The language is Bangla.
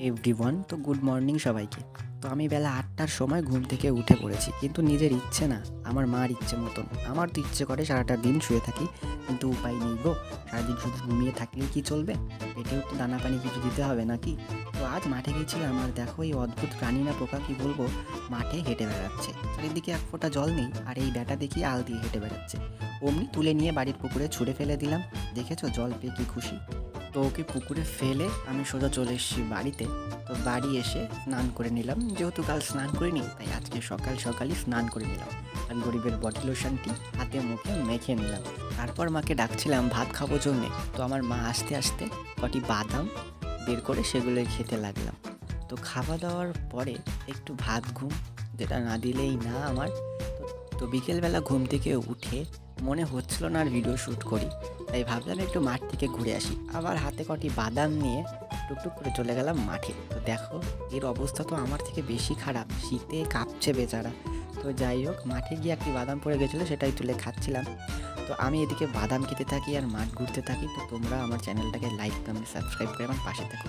এভরিওয়ান, তো গুড মর্নিং সবাইকে। তো আমি বেলা ৮টার সময় ঘুম থেকে উঠে পড়েছি, কিন্তু নিজের ইচ্ছে না, আমার মার ইচ্ছে মতন। আমার তো ইচ্ছে করে সারাটা দিন শুয়ে থাকি, কিন্তু উপায় নেই গো। সারাদিন শুধু ঘুমিয়ে থাকলেই কি চলবে? পেটেও তো দানা পানি কিছু দিতে হবে নাকি? তো আজ মাঠে গেছিলাম, আর দেখো এই অদ্ভুত প্রাণী না পোকা কি বলবো, মাঠে হেঁটে বেড়াচ্ছে। চারিদিকে এক ফোঁটা জল নেই, আর এই ব্যাটা দেখি আল দিয়ে হেঁটে বেড়াচ্ছে। অমনি তুলে নিয়ে বাড়ির পুকুরে ছুঁড়ে ফেলে দিলাম। দেখেছো জল পেয়ে কি খুশি। তো ওকে পুকুরে ফেলে আমি সোজা চলে এসেছি বাড়িতে। তো বাড়ি এসে স্নান করে নিলাম, যেহেতু কাল স্নান করিনি তাই আজকে সকাল সকালই স্নান করে নিলাম। আর গরিবের বডি লোশনটি হাতে মুখে মেখে নিলাম। তারপর মাকে ডাকছিলাম ভাত খাবো জন্যে। তো আমার মা আস্তে আস্তে কটি বাদাম বের করে সেগুলোই খেতে লাগলাম। তো খাওয়া দাওয়ার পরে একটু ভাত ঘুম, যেটা না দিলেই না আমার। তো বিকেলবেলা ঘুম থেকে উঠে মনে হচ্ছিল না আর ভিডিও শ্যুট করি, তাই ভাবলাম একটু মাঠ থেকে ঘুরে আসি। আবার হাতে কটি বাদাম নিয়ে টুকটুক করে চলে গেলাম মাঠে। তো দেখো এর অবস্থা তো আমার থেকে বেশি খারাপ, শীতে কাঁপছে বেচারা। তো যাই হোক, মাঠে গিয়ে একটি বাদাম পড়ে গেছিলো, সেটাই তুলে খাচ্ছিলাম। তো আমি এদিকে বাদাম খেতে থাকি আর মাঠ ঘুরতে থাকি। তো তোমরা আমার চ্যানেলটাকে লাইক কমেন্ট সাবস্ক্রাইব করে আমার পাশে থাকো।